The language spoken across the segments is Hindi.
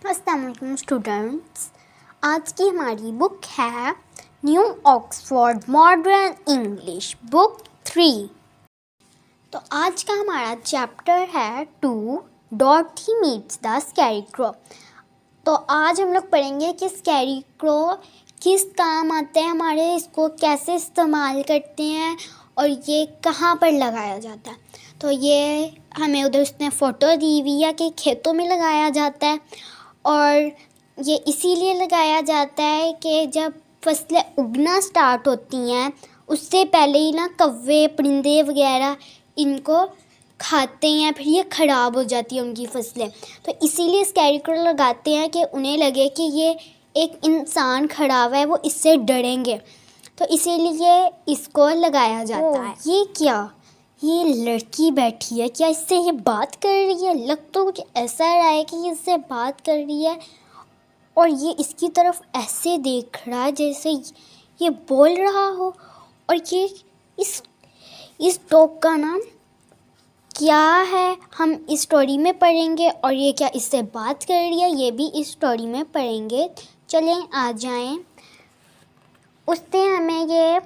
अस्सलाम वालेकुम स्टूडेंट्स। आज की हमारी बुक है new Oxford modern English book 3। तो आज का हमारा चैप्टर है 2 डॉर्थी मीट्स द स्कैरीक्रॉ। तो आज हम लोग पढ़ेंगे कि स्कैरीक्रॉ किस काम आते हैं हमारे, इसको कैसे इस्तेमाल करते हैं और ये कहाँ पर लगाया जाता है। तो ये हमें उधर उसने फ़ोटो दी हुई है कि खेतों में लगाया जाता है और ये इसीलिए लगाया जाता है कि जब फसलें उगना स्टार्ट होती हैं उससे पहले ही ना कौवे परिंदे वगैरह इनको खाते हैं, फिर ये ख़राब हो जाती है उनकी फसलें। तो इसीलिए स्कैरीक्रॉ लगाते हैं कि उन्हें लगे कि ये एक इंसान खड़ा हुआ है, वो इससे डरेंगे, तो इसीलिए इसको लगाया जाता है। ये क्या, ये लड़की बैठी है, क्या इससे ये बात कर रही है? लग तो कुछ ऐसा रहा है कि ये इससे बात कर रही है और ये इसकी तरफ ऐसे देख रहा है जैसे ये बोल रहा हो। और ये इस डॉग का नाम क्या है हम इस स्टोरी में पढ़ेंगे, और ये क्या इससे बात कर रही है ये भी इस स्टोरी में पढ़ेंगे। चलें आ जाएं। उसने हमें ये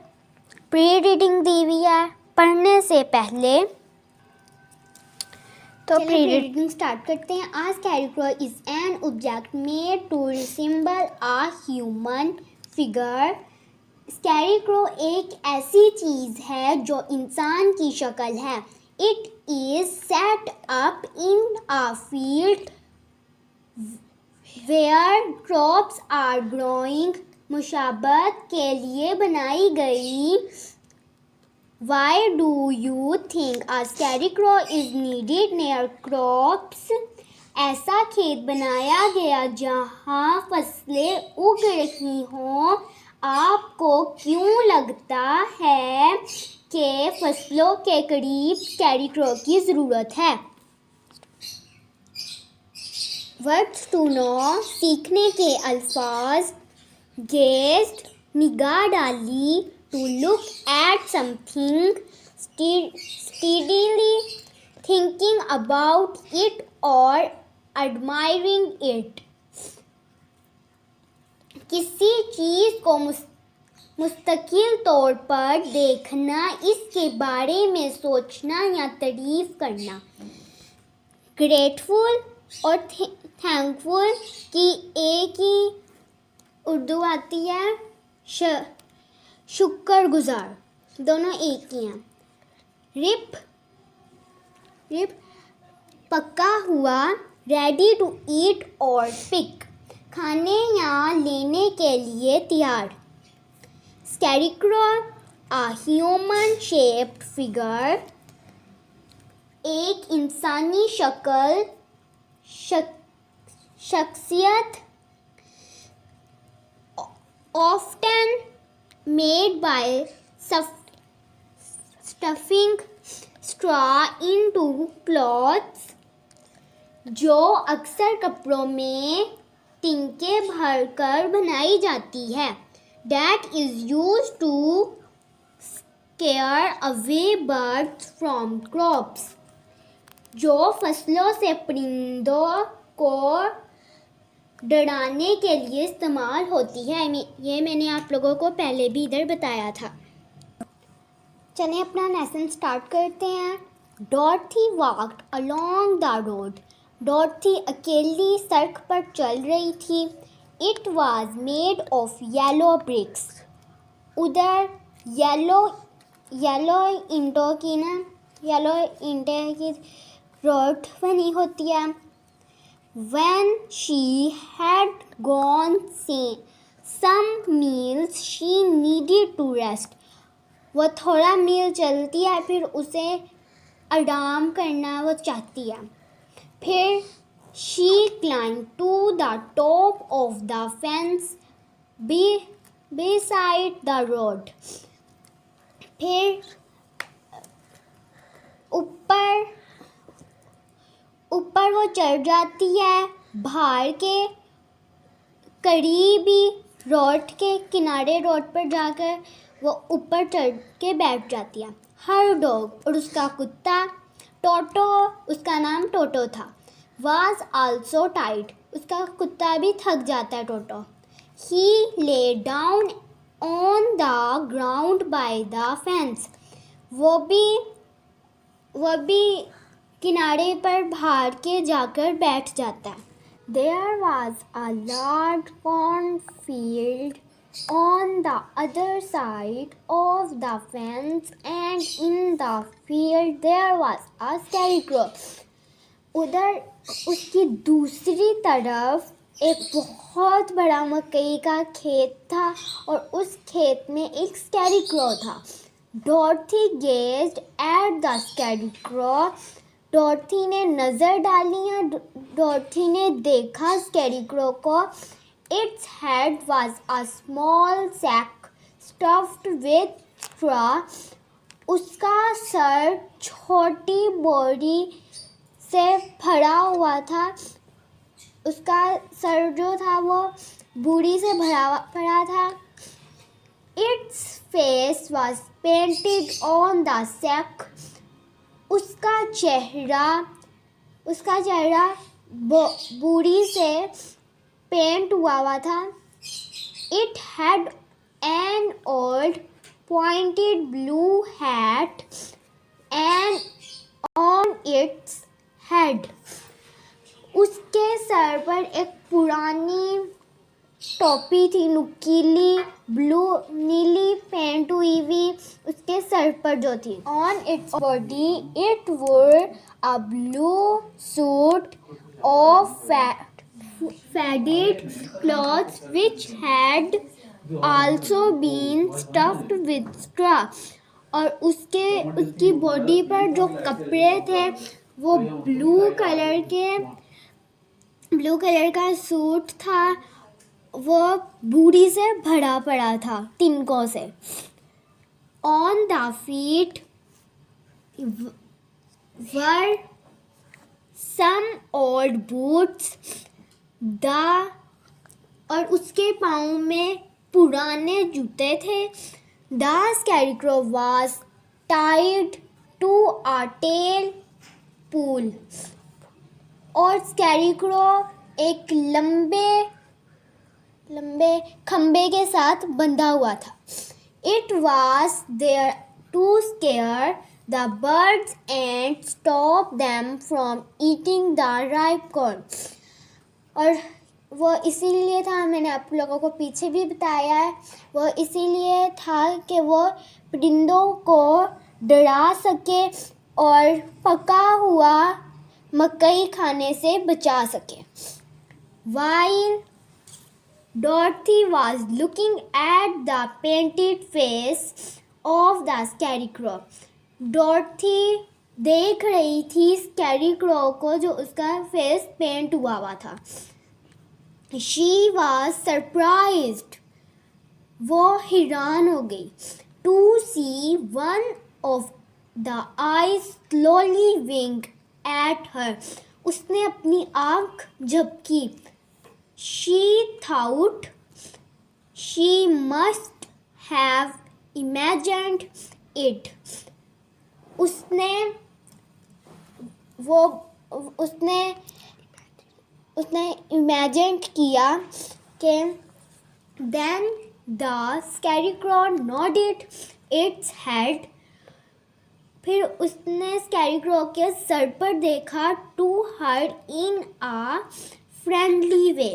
प्री रीडिंग दी हुई है पढ़ने से पहले, तो प्री रीडिंग स्टार्ट करते हैं। A scarecrow is an object made to resemble a human figure. Scarecrow एक ऐसी चीज़ है जो इंसान की शक्ल है। It is set up in a field where crops are growing. मुशाबहत के लिए बनाई गई। Why do you think a scarecrow is needed near crops? ऐसा खेत बनाया गया जहाँ फसलें उग रही हों। आपको क्यों लगता है कि फसलों के करीब स्कैरीक्रॉ की ज़रूरत है? वर्ड्स टू नो, सीखने के अल्फाज। गेस्ट, निगाह डाली। To look at something, steadily thinking about it or admiring it. किसी चीज़ को मुस्तकिल तौर पर देखना, इसके बारे में सोचना या तारीफ करना। ग्रेटफुल और थैंकफुल की एक ही उर्दू आती है शुक्रगुजार, दोनों एक ही हैं। रिप पका हुआ, रेडी टू ईट और पिक, खाने या लेने के लिए तैयार। स्कैरीक्रॉ अ ह्यूमन शेप्ड फिगर, एक इंसानी शक्ल शख्सियत। Often made by stuffing straw into cloths, जो अक्सर कपड़ों में तिनके भरकर बनाई जाती है। That is used to scare away birds from crops, जो फसलों से परिंदों को डराने के लिए इस्तेमाल होती है। ये मैंने आप लोगों को पहले भी इधर बताया था। चलें अपना लेसन स्टार्ट करते हैं। Dorothy walked along the road. Dorothy अकेली सड़क पर चल रही थी। It was made of yellow bricks. उधर येलो ईंटों की रोड बनी होती है। When she had gone some miles, she needed to rest. वो थोड़ा मील चलती है, फिर उसे आराम करना वो चाहती है। फिर she climbed to the top of the fence beside the road. फिर ऊपर वो चढ़ जाती है, बाहर के करीबी रोड के किनारे रोड पर जाकर वो ऊपर चढ़ के बैठ जाती है। हर डॉग और उसका कुत्ता टोटो, उसका नाम टोटो था, was also tired, उसका कुत्ता भी थक जाता है टोटो। He lay down on the ground by the fence. वो भी किनारे पर भार के जाकर बैठ जाता है। There was a large cornfield on the other side of the fence, and in the field there was a scarecrow. उधर उसकी दूसरी तरफ एक बहुत बड़ा मकई का खेत था और उस खेत में एक स्कैरीक्रो था। Dorothy gazed at the scarecrow. Dorothy ने नज़र डाली या डॉर्थी ने देखा स्कैरीक्रो को। Its head was a small sack stuffed with straw. उसका सर छोटी बोरी से भरा हुआ था। उसका सर जो था वो बूढ़ी से भरा पड़ा था। Its face was painted on the sack. उसका चेहरा बूढ़ी से पेंट हुआ था। It had an old pointed blue hat and on its head. उसके सर पर एक पुरानी टोपी थी, नुकीली नीली पेंट हुई हुई उसके सर पर जो थी। On it's body it wore a blue suit of faded clothes which had also been stuffed with straw. और उसकी बॉडी पर जो कपड़े थे वो ब्लू कलर का सूट था। वो बूढ़ी से भरा पड़ा था, तिनकों से। On the feet were some old boots और उसके पाँव में पुराने जूते थे। The scarecrow was tied to a tall pole. और स्कैरीक्रो एक लंबे खंबे के साथ बंधा हुआ था। It was there to scare the birds and stop them from eating the ripe corn. और वो इसीलिए था, मैंने आप लोगों को पीछे भी बताया है, वो इसीलिए था कि वो परिंदों को डरा सके और पका हुआ मकई खाने से बचा सके। While Dorothy was looking at the painted face of the scarecrow, Dorothy देख रही थी स्कैरीक्रो को जो उसका फेस पेंट हुआ था। She was surprised. वो हैरान हो गई। To see one of the eyes slowly wink at her. उसने अपनी आँख झपकी। She thought she must have imagined it. उसने इमेजिन किया कि then the scarecrow nodded its head. फिर उसने स्कैरीक्रो के सर पर देखा। To her in a friendly way.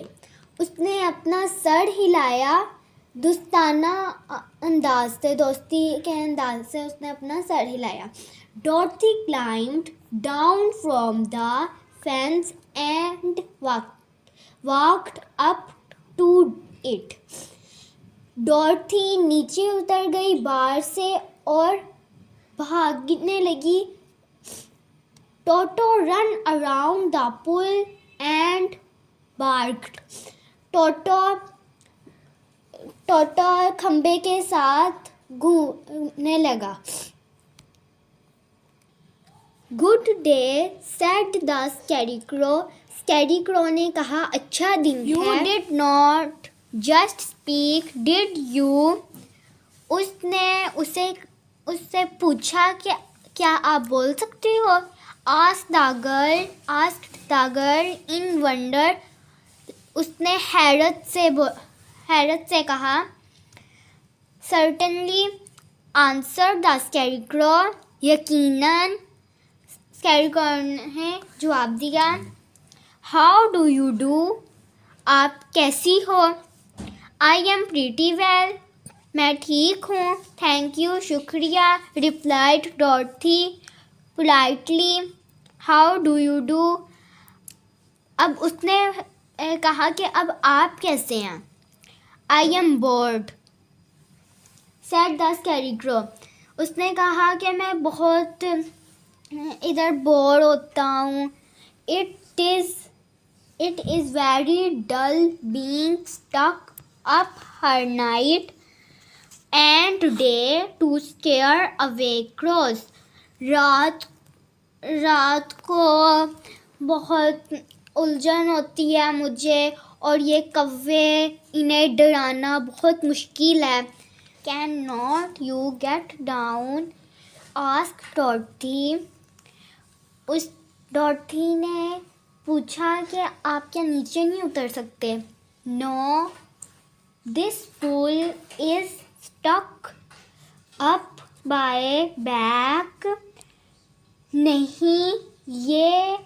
उसने अपना सर हिलाया दोस्ताना अंदाज से, दोस्ती के अंदाज से उसने अपना सर हिलाया। Dorothy climbed down from the fence and walked up to it. Dorothy नीचे उतर गई बार से और भागने लगी। Toto ran around the pole and barked. Toto खंबे के साथ घूमने लगा। Good day said the scarecrow. Scarecrow ने कहा, अच्छा दिन है। You did not just speak did you. उसने उससे पूछा कि क्या आप बोल सकती हो? Asked the girl in wonder. उसने हैरत से कहा, सर्टनली आंसर द स्कैरीक्रॉ, यकीनन स्कैरीक्रॉ ने जवाब दिया। हाउ डू यू डू, आप कैसी हो? आई एम प्रीटी वेल, मैं ठीक हूँ। थैंक यू, शुक्रिया, replied Dorothy politely. How do you do, अब उसने कहा कि अब आप कैसे हैं? I am bored, said the scarecrow, उसने कहा कि मैं बहुत इधर बोर होता हूँ। It is very dull being stuck up here night and day to scare away crows, रात को बहुत उलझन होती है मुझे और ये कौवे, इन्हें डराना बहुत मुश्किल है। Can not you get down, ask Dorothy, उस डॉर्थी ने पूछा कि आप क्या नीचे नहीं उतर सकते? No, this pool is stuck up by back, नहीं, ये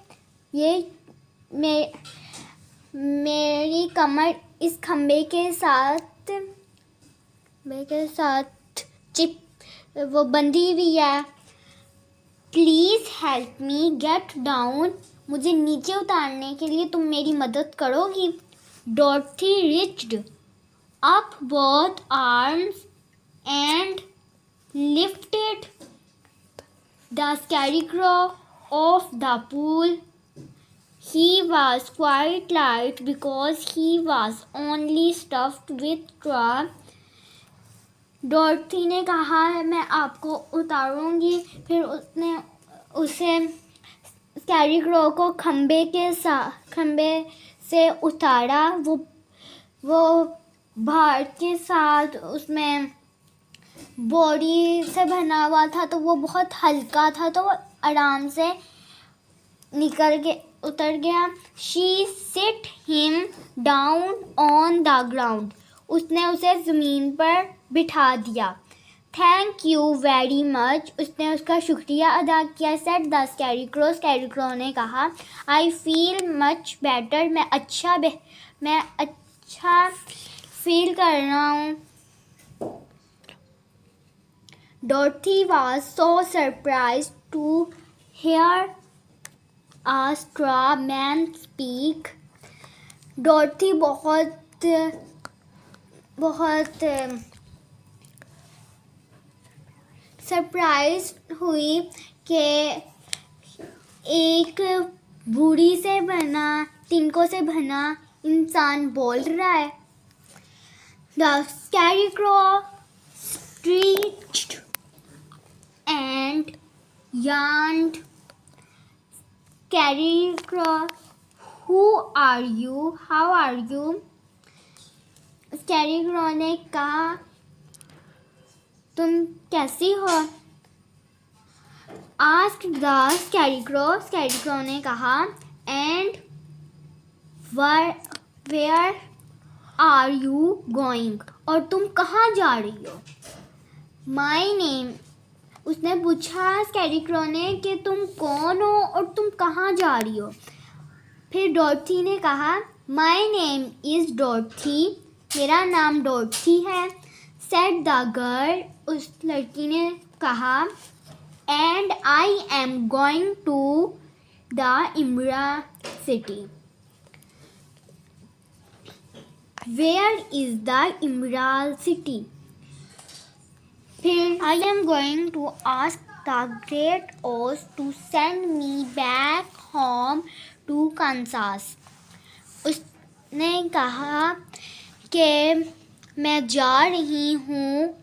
मेरी कमर इस खंबे के साथ वो बंधी हुई है। Please help me get down, मुझे नीचे उतारने के लिए तुम मेरी मदद करोगी? Dorothy reached up both arms and lifted the scarecrow off the pole. He was quite light because he was only stuffed with straw. डॉर्थी ने कहा, मैं आपको उतारूंगी। फिर उसने उसे स्कैरीक्रॉ को खंबे से उतारा। वो भार के साथ उसमें बॉडी से बना हुआ था, तो वो बहुत हल्का था, तो वो आराम से उतर गया। She said him down on the ground, उसने उसे ज़मीन पर बिठा दिया। थैंक यू वेरी मच, उसने उसका शुक्रिया अदा किया। सेड द स्कैरीक्रॉ, स्कैरीक्रॉ ने कहा, आई फील मच बेटर, मैं अच्छा फील कर रहा हूँ। Dorothy was so surprised to hear a straw man speak. Dorothy बहुत सरप्राइज हुई कि एक बूढ़ी से बना, तिनकों से बना इंसान बोल रहा है। The scarecrow stretched and yawned. Scarecrow, who are you? How are you? Scarecrow ने कहा, तुम कैसी हो? Asked the Scarecrow, Scarecrow ने कहा, and where are you going? और तुम कहाँ जा रही हो? My name, उसने पूछा स्कैरीक्रॉ ने कि तुम कौन हो और तुम कहाँ जा रही हो? फिर डॉर्थी ने कहा, माई नेम इज़ डॉर्थी, मेरा नाम डॉर्थी है। सेड द गर्ल, उस लड़की ने कहा, and I am going to the Emerald City. Where is the Emerald City? फिर I am going to ask the great Oz to send me back home to Kansas. उसने कहा कि मैं जा रही हूँ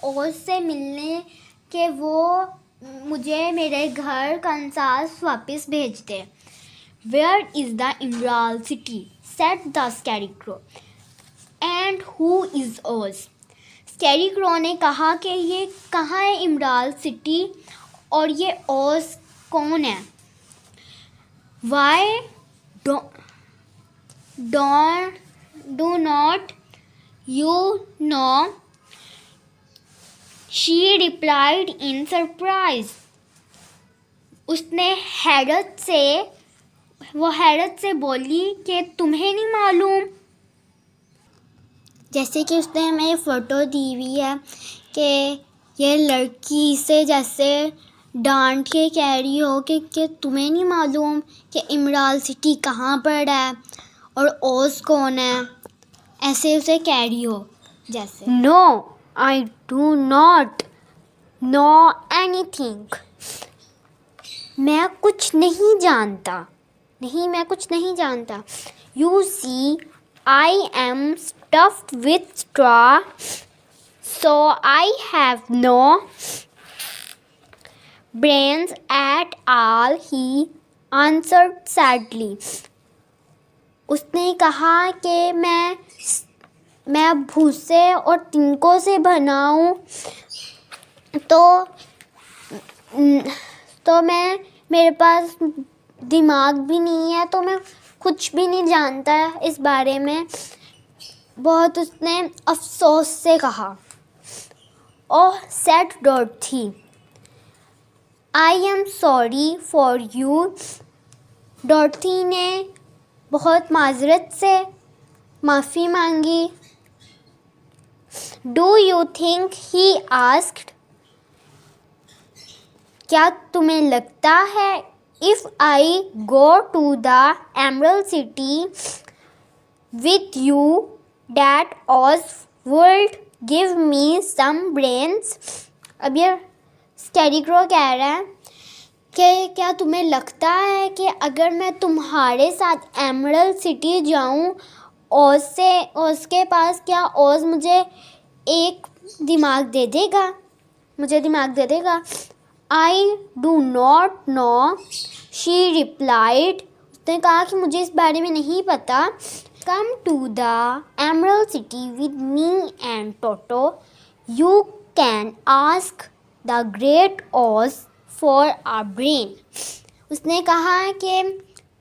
ओस से मिलने के वो मुझे मेरे घर कांसास वापस भेज दे। Where is the Emerald City? Said the scarecrow, and who is Oz? Scarecrow ने कहा कि ये कहाँ है इमराल सिटी और ये ओस कौन है? Why do not you know? She replied in surprise. उसने हैरत से बोली कि तुम्हें नहीं मालूम। जैसे कि उसने हमें फ़ोटो दी हुई है कि ये लड़की से जैसे डांट के कह रही हो कि तुम्हें नहीं मालूम कि इमराल सिटी कहाँ पर है और ओस कौन है, ऐसे उसे कह रही हो जैसे। No, I do not know anything. मैं कुछ नहीं जानता। मैं कुछ नहीं जानता। You see, I am stuffed with straw, so I have no brains at all, he answered sadly. उसने कहा कि मैं भूसे और तिनकों से बना हूँ, तो मेरे पास दिमाग भी नहीं है, तो मैं कुछ भी नहीं जानता इस बारे में। बहुत उसने अफसोस से कहा। Oh said Dorothy, I am sorry for you. Dorothy ने बहुत माजरत से माफ़ी मांगी। Do you think, he asked, क्या तुम्हें लगता है, if I go to the Emerald City with you, that Oz would give me some brains? अब ये स्कैरीक्रॉ कह रहा है कि क्या तुम्हें लगता है कि अगर मैं तुम्हारे साथ एमरल्ड सिटी जाऊं ओज के पास, क्या ओज मुझे दिमाग दे देगा? I do not know, she replied. उसने कहा कि मुझे इस बारे में नहीं पता। Come to the Emerald City with me and Toto. You can ask the Great Oz for a brain. उसने कहा कि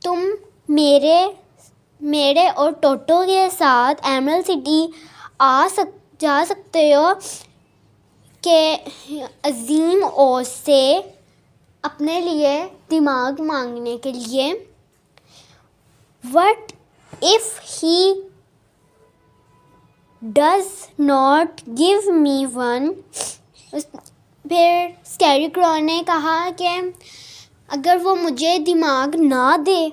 तुम मेरे और टोटो के साथ एमरल्ड सिटी जा सकते हो कि अजीम ओज से अपने लिए दिमाग मांगने के लिए। What if he does not give me one? फिर स्कैरीक्रॉ ने कहा कि अगर वो मुझे दिमाग ना दे।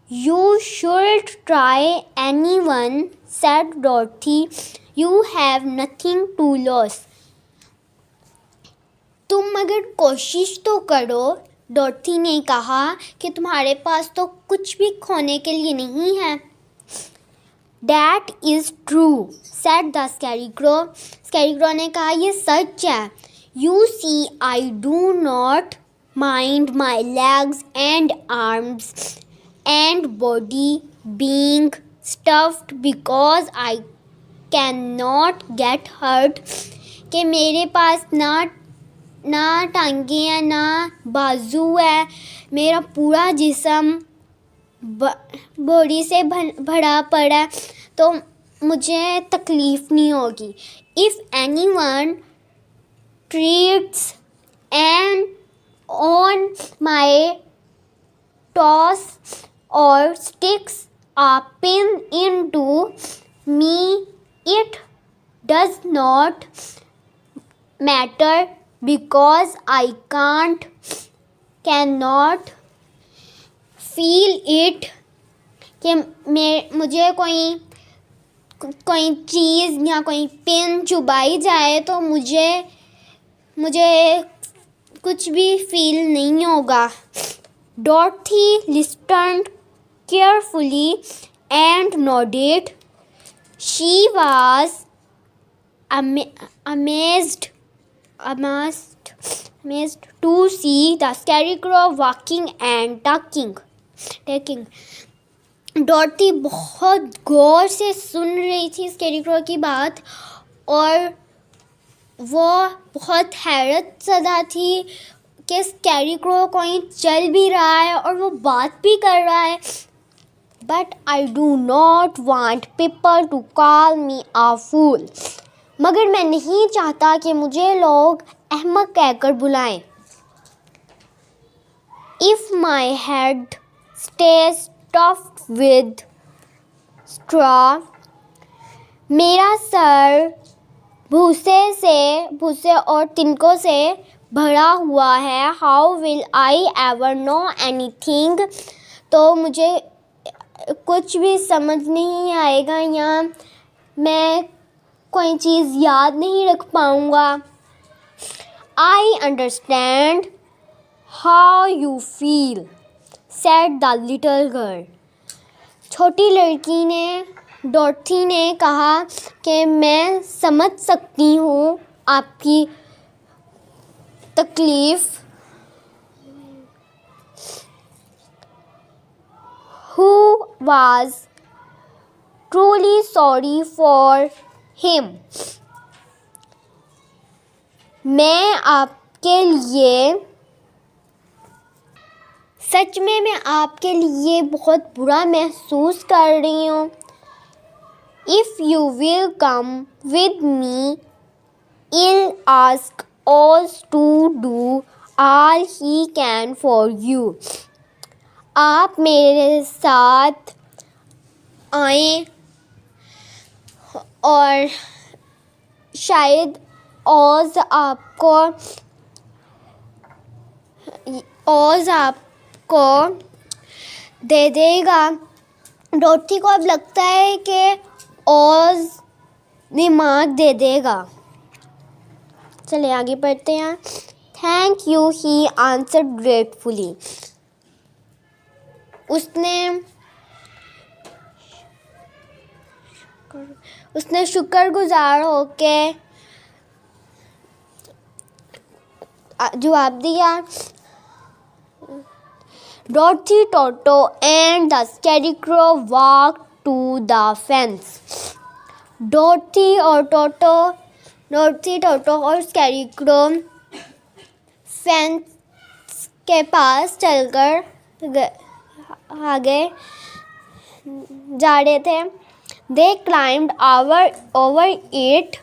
You should try anyone, said Dorothy. You have nothing to lose. तुम अगर कोशिश तो करो, डॉर्थी ने कहा कि तुम्हारे पास तो कुछ भी खोने के लिए नहीं है। That is true, said the Scarecrow. स्कैरीक्रॉ ने कहा ये सच है। You see, I do not mind my legs and arms and body being stuffed because I cannot get hurt. कि मेरे पास ना टांगे हैं ना बाजू है, मेरा पूरा जिस्म बॉडी से भरा पड़ा है, तो मुझे तकलीफ़ नहीं होगी। If anyone treats and on my toes or sticks a pin into me, it does not matter because I cannot feel it. कि मुझे कोई चीज़ या कोई पेन चुभाई जाए तो मुझे कुछ भी फील नहीं होगा। Dorothy listened carefully and nodded. She was amazed to see the Scarecrow walking and talking. डॉर्थी बहुत गौर से सुन रही थी स्कैरीक्रॉ की बात और वो बहुत हैरत ज़दा थी कि स्कैरीक्रॉ कहीं चल भी रहा है और वो बात भी कर रहा है। But I do not want people to call me a fool. मगर मैं नहीं चाहता कि मुझे लोग अहमक कहकर बुलाएं। If my head stage stuffed with straw, मेरा सर भूसे और तिनकों से भरा हुआ है। How will I ever know anything, तो मुझे कुछ भी समझ नहीं आएगा या मैं कोई चीज़ याद नहीं रख पाऊँगा। I understand how you feel, said the little girl. छोटी लड़की ने डॉर्थी ने कहा कि मैं समझ सकती हूँ आपकी तकलीफ़। Who was truly sorry for him? मैं आपके लिए सच में मैं आपके लिए बहुत बुरा महसूस कर रही हूँ। If you will come with me, I'll ask Oz to do all he can for you. आप मेरे साथ आएं और शायद ओज़ आपको दे देगा। डॉर्थी को अब लगता है कि ओज़ दिमाग दे देगा। चलिए आगे पढ़ते हैं। Thank you, he answered gratefully. उसने शुक्रगुजार होके जवाब दिया। Dorothy, Toto and the scarecrow walk to the fence. Dorothy, Toto और स्कैरीक्रॉ फेंस के पास चलकर आगे जा रहे थे। They climbed over it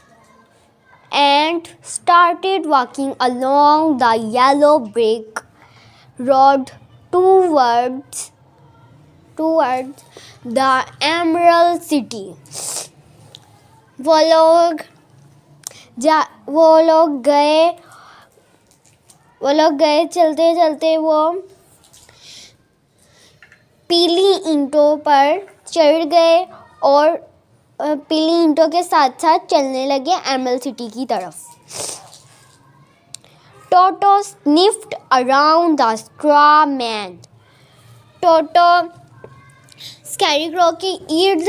and started walking along the yellow brick road towards the Emerald City. वो लोग गए चलते चलते वो पीली ईंटों पर चढ़ गए और पीली ईंटों के साथ साथ चलने लगे एमरल्ड सिटी की तरफ। टोटो sniffed around the straw man. टोटो स्कैरीक्रॉ के इर्द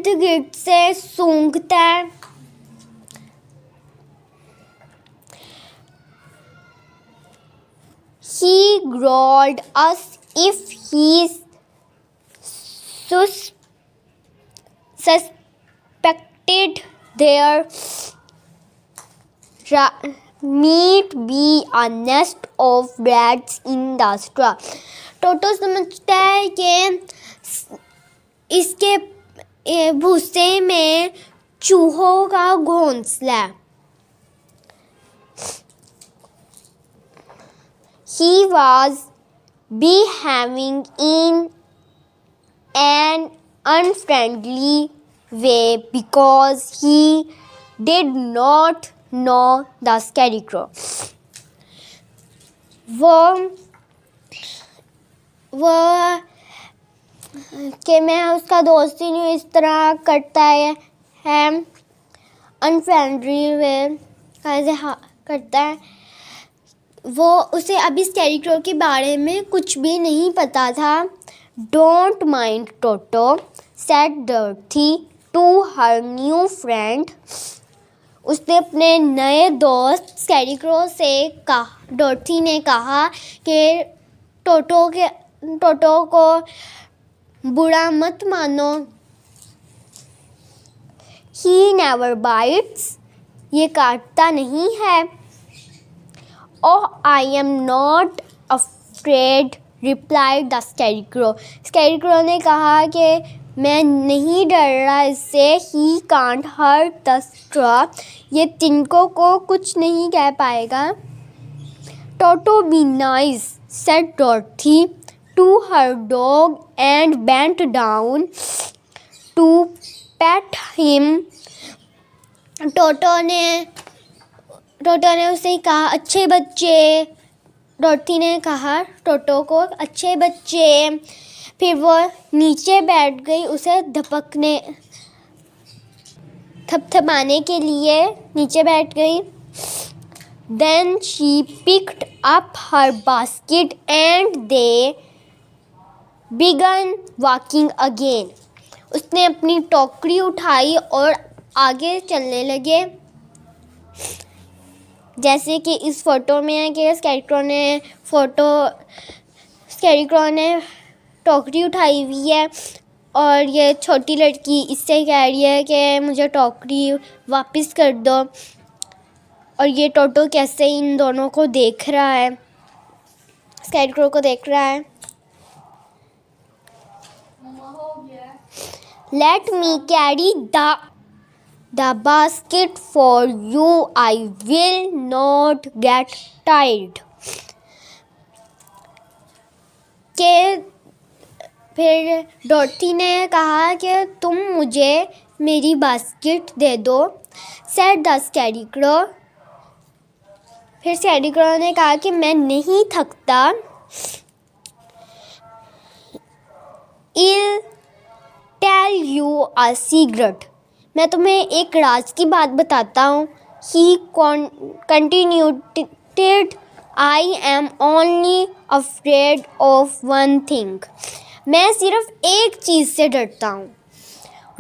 गिर्द से सूंघता है। He growled as if he suspected there might be a nest of rats in the straw. टोटो समझता है कि इसके भूसे में चूहों का घोंसला है। He was behaving in an unfriendly way because he did not know the Scarecrow. वो कि मैं उसका दोस्त ही नहीं, इस तरह करता है अनफ्रेंडली वे कैसे करता है। वो उसे अभी स्कैरीक्रॉ के बारे में कुछ भी नहीं पता था। Don't mind Toto, said Dorothy to her new friend. उसने अपने नए दोस्त स्कैरीक्रॉ से कहा, डॉर्थी ने कहा कि टोटो को बुरा मत मानो। ही नेवर बाइट्स, ये काटता नहीं है। Oh I am not afraid replied the scarecrow. Scarecrow ने कहा कि मैं नहीं डर रहा इससे। He can't hurt the straw, ये तिनकों को कुछ नहीं कह पाएगा। Toto be nice said Dorothy to her dog and bent down to pet him. Toto ने उसे कहा अच्छे बच्चे। डॉर्थी ने कहा टोटो को अच्छे बच्चे। फिर वो नीचे बैठ गई उसे थपथपाने के लिए नीचे बैठ गई। Then she picked up her basket and they began walking again. उसने अपनी टोकरी उठाई और आगे चलने लगे। जैसे कि इस फोटो में है कि स्कैरीक्रो ने टोकरी उठाई हुई है और ये छोटी लड़की इससे कह रही है कि मुझे टोकरी वापस कर दो। और ये टोटो कैसे इन दोनों को देख रहा है, स्कैरीक्रो को देख रहा है। Let me carry the basket for you, I will not get tired. के फिर डॉर्थी ने कहा कि तुम मुझे मेरी बास्केट दे दो, सेड द स्कैरीक्रो। फिर स्कैरीक्रो ने कहा कि मैं नहीं थकता। I'll tell you a secret, मैं तुम्हें एक राज की बात बताता हूँ। He continued, I am only afraid of one thing, मैं सिर्फ एक चीज़ से डरता हूँ।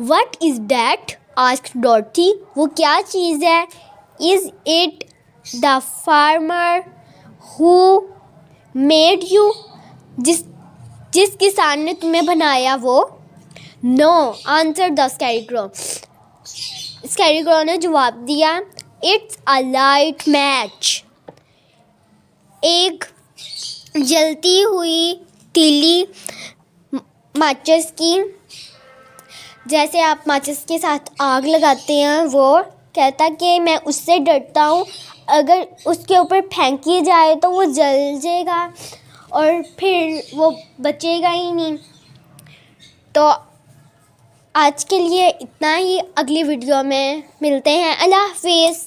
What is that? asked Dorothy, वो क्या चीज़ है? Is it the farmer who made you, जिस किसान ने तुम्हें बनाया वो? No, answered the scarecrow. स्कैरीक्रो ने जवाब दिया, It's a light match, एक जलती हुई तीली माचिस की। जैसे आप माचिस के साथ आग लगाते हैं, वो कहता कि मैं उससे डरता हूँ, अगर उसके ऊपर फेंकी जाए तो वो जल जाएगा और फिर वो बचेगा ही नहीं। तो आज के लिए इतना ही, अगली वीडियो में मिलते हैं। अल्लाह हाफिज़।